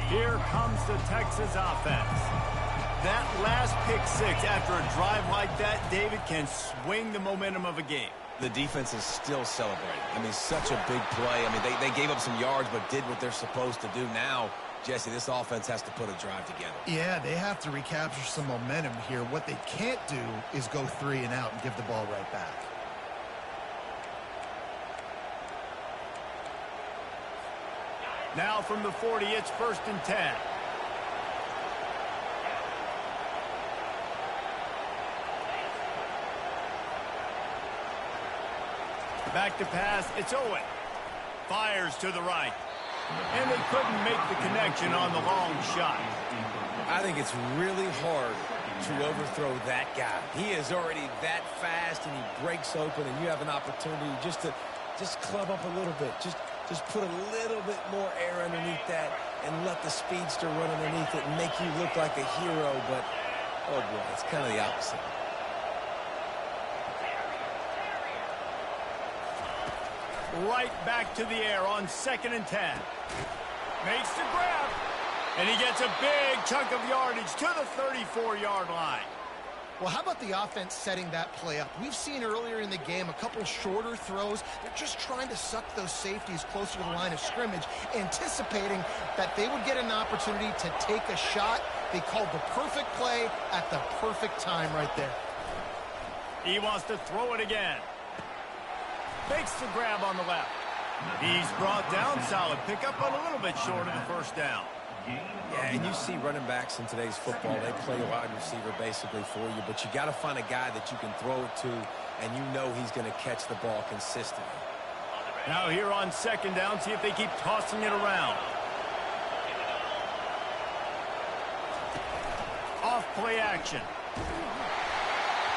Here comes the Texas offense. That last pick six after a drive like that, David, can swing the momentum of a game. The defense is still celebrating. I mean, such a big play. I mean, they gave up some yards but did what they're supposed to do. Now, Jesse, this offense has to put a drive together. Yeah, they have to recapture some momentum here. What they can't do is go 3 and out and give the ball right back. Now from the 40, it's 1st and 10. Back to pass, it's Owen. Fires to the right. And they couldn't make the connection on the long shot. I think it's really hard to overthrow that guy. He is already that fast, and he breaks open, and you have an opportunity just to club up a little bit. Just put a little bit more air underneath that and let the speedster run underneath it and make you look like a hero. But, oh, boy, it's kind of the opposite. Right back to the air on 2nd and 10. Makes the grab. And he gets a big chunk of yardage to the 34-yard line. Well, how about the offense setting that play up? We've seen earlier in the game a couple shorter throws. They're just trying to suck those safeties closer to the line of scrimmage, anticipating that they would get an opportunity to take a shot. They called the perfect play at the perfect time right there. He wants to throw it again. Makes the grab on the left. He's brought down. Solid pickup, but a little bit short of the 1st down. Yeah, and you see running backs in today's football, they play a wide receiver basically for you, but you got to find a guy that you can throw it to, and you know he's going to catch the ball consistently. Now here on 2nd down, see if they keep tossing it around. Off play action.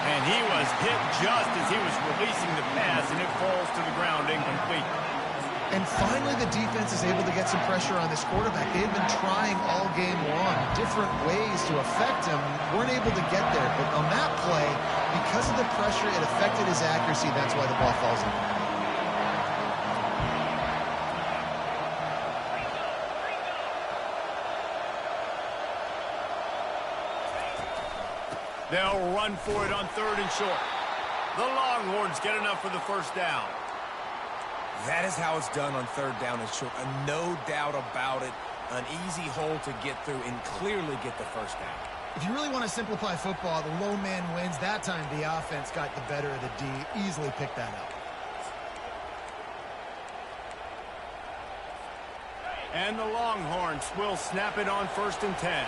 And he was hit just as he was releasing the pass, and it falls to the ground incomplete. And finally, the defense is able to get some pressure on this quarterback. They've been trying all game long, different ways to affect him. Weren't able to get there. But on that play, because of the pressure, it affected his accuracy. That's why the ball falls in. They'll run for it on 3rd and short. The Longhorns get enough for the 1st down. That is how it's done on 3rd down and short. No doubt about it. An easy hole to get through and clearly get the 1st down. If you really want to simplify football, the low man wins. That time the offense got the better of the D. Easily picked that up. And the Longhorns will snap it on 1st and 10.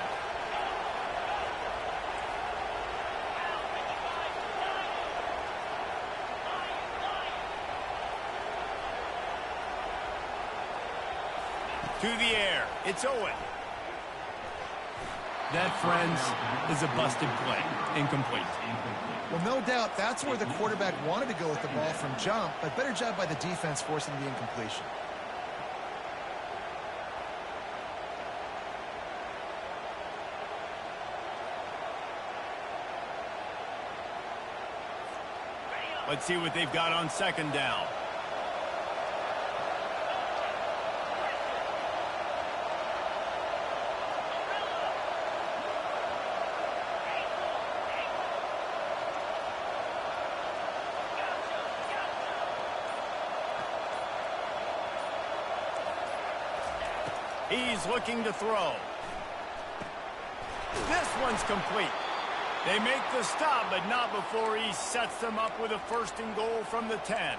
To the air, it's Owen. That, friends, is a busted play. Incomplete. Well, no doubt that's where the quarterback wanted to go with the ball from jump, but better job by the defense forcing the incompletion. Let's see what they've got on 2nd down. He's looking to throw. This one's complete. They make the stop, but not before he sets them up with a 1st and goal from the 10.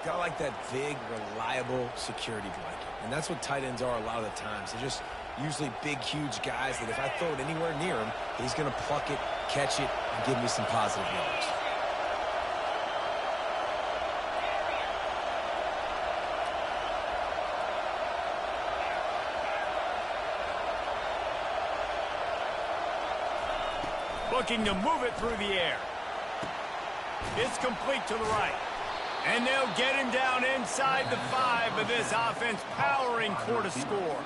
Got like that big, reliable security blanket. And that's what tight ends are a lot of the times. They're just usually big, huge guys that if I throw it anywhere near him, he's going to pluck it, catch it, and give me some positive yards. Looking to move it through the air. It's complete to the right. And they'll get him down inside the 5, but this offense powering for to score.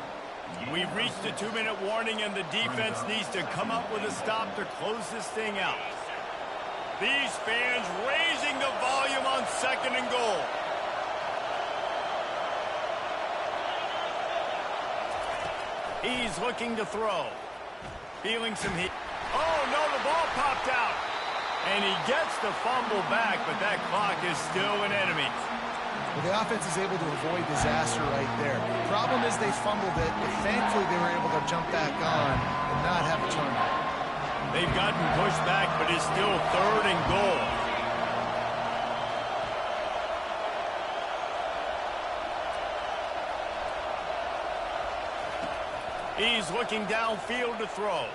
We've reached the 2-minute warning, and the defense needs to come up with a stop to close this thing out. These fans raising the volume on 2nd and goal. He's looking to throw. Feeling some heat. Oh, no, the ball popped out. And he gets the fumble back, but that clock is still an enemy. Well, the offense is able to avoid disaster right there. The problem is they fumbled it, but thankfully they were able to jump back on and not have a turnover. They've gotten pushed back, but it's still 3rd and goal. He's looking downfield to throw.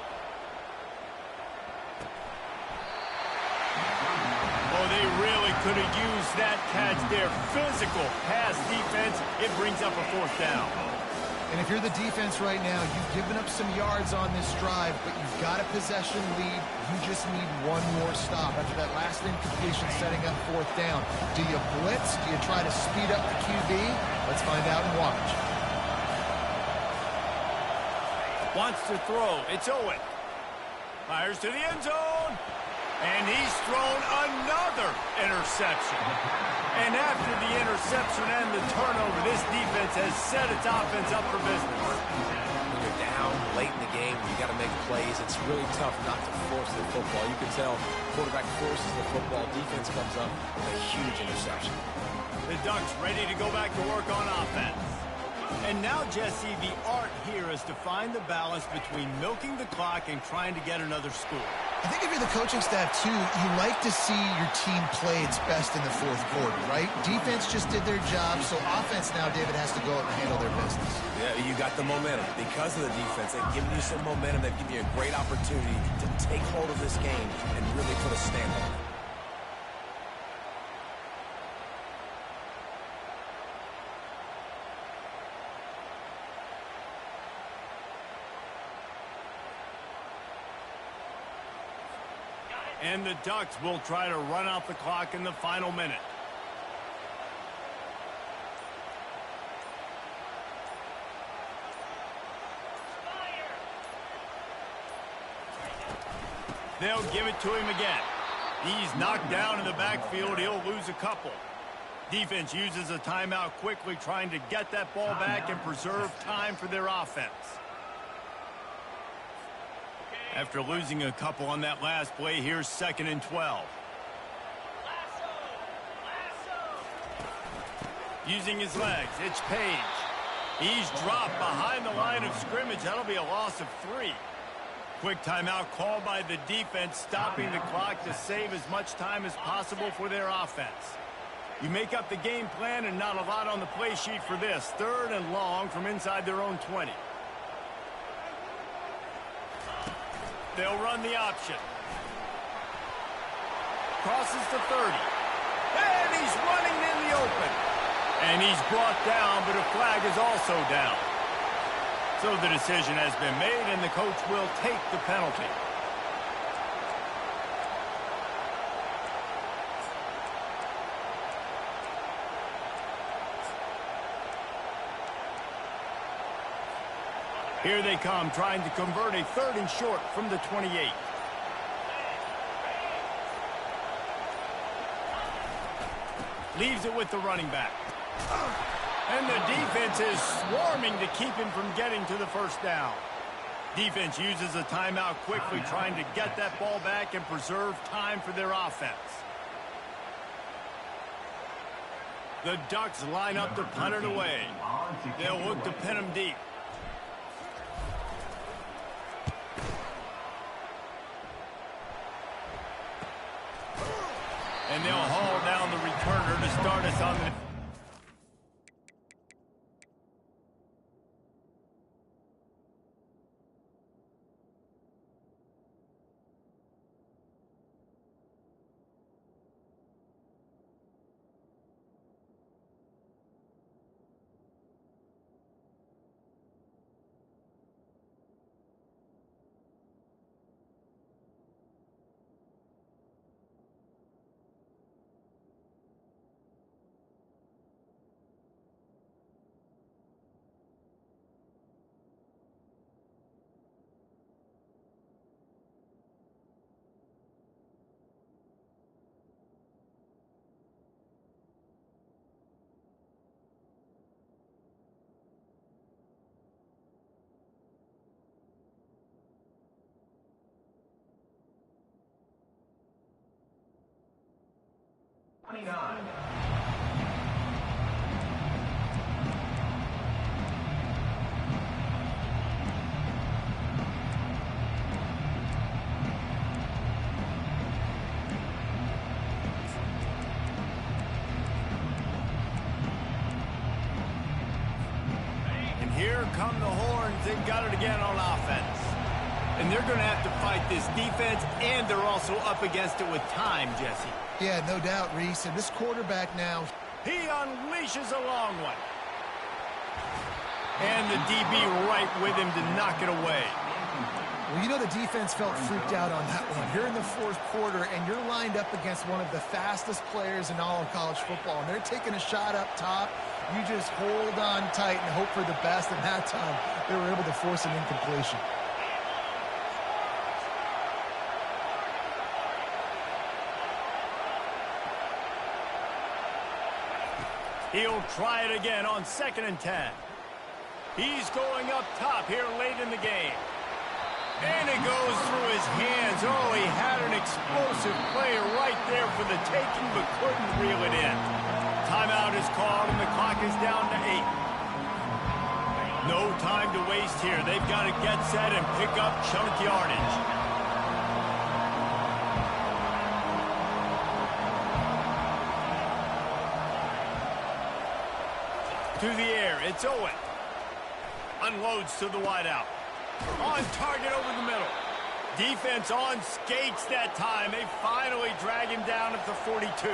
Oh, they really could have used that catch there. Physical pass defense. It brings up a 4th down. And if you're the defense right now, you've given up some yards on this drive, but you've got a possession lead. You just need one more stop. After that last incompletion setting up 4th down. Do you blitz? Do you try to speed up the QB? Let's find out and watch. Wants to throw. It's Owen. Fires to the end zone. And he's thrown another interception. And after the interception and the turnover, this defense has set its offense up for business. When you're down late in the game, you got to make plays. It's really tough not to force the football. You can tell quarterback forces the football. Defense comes up with a huge interception. The Ducks ready to go back to work on offense. And now, Jesse, the art here is to find the balance between milking the clock and trying to get another score. I think if you're the coaching staff, too, you like to see your team play its best in the 4th quarter, right? Defense just did their job, so offense now, David, has to go out and handle their business. Yeah, you got the momentum. Because of the defense, they've given you some momentum. They've given you a great opportunity to take hold of this game and really put a stamp on it. And the Ducks will try to run out the clock in the final minute. They'll give it to him again. He's knocked down in the backfield. He'll lose a couple. Defense uses a timeout quickly, trying to get that ball back and preserve time for their offense. After losing a couple on that last play, here's 2nd and 12. Using his legs, it's Page. He's dropped behind the line of scrimmage. That'll be a loss of 3. Quick timeout called by the defense, stopping the clock to save as much time as possible for their offense. You make up the game plan and not a lot on the play sheet for this. 3rd and long from inside their own 20. They'll run the option. Crosses the 30. And he's running in the open. And he's brought down, but a flag is also down. So the decision has been made, and the coach will take the penalty. Here they come, trying to convert a 3rd and short from the 28. Leaves it with the running back. And the defense is swarming to keep him from getting to the 1st down. Defense uses a timeout quickly, trying to get that ball back and preserve time for their offense. The Ducks line up to punt it away. They'll look to pin him deep. And they'll haul down the returner to start us on the... 29. Here come the horns. They've got it again on offense. And they're going to have to fight this defense, and they're also up against it with time, Jesse. Yeah, no doubt, Reese. And this quarterback now, he unleashes a long one. And the DB right with him to knock it away. well, you know the defense felt freaked out on that one. You're in the fourth quarter, and you're lined up against one of the fastest players in all of college football, and they're taking a shot up top. You just hold on tight and hope for the best, and that time they were able to force an incompletion. He'll try it again on 2nd and 10. He's going up top here late in the game. And it goes through his hands. Oh, he had an explosive play right there for the taking, but couldn't reel it in. Timeout is called, and the clock is down to 8. No time to waste here. They've got to get set and pick up chunk yardage. To the air, it's Owen. Unloads to the wideout. On target over the middle. Defense on skates that time. They finally drag him down at the 42.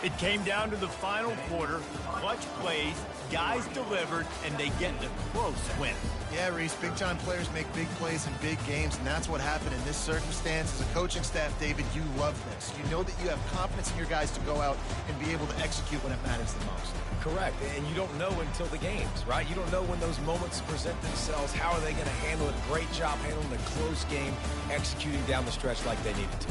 It came down to the final quarter. Clutch plays, guys delivered, and they get a close win. Yeah, Reese, big-time players make big plays in big games, and that's what happened in this circumstance. As a coaching staff, David, you love this. You know that you have confidence in your guys to go out and be able to execute when it matters the most. Correct, and you don't know until the games, right? You don't know when those moments present themselves. How are they going to handle it? Great job handling a close game, executing down the stretch like they needed to.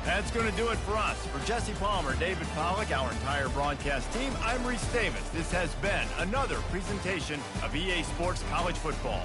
That's going to do it for us. For Jesse Palmer, David Pollack, our entire broadcast team, I'm Reese Davis. This has been another presentation of EA Sports College Football.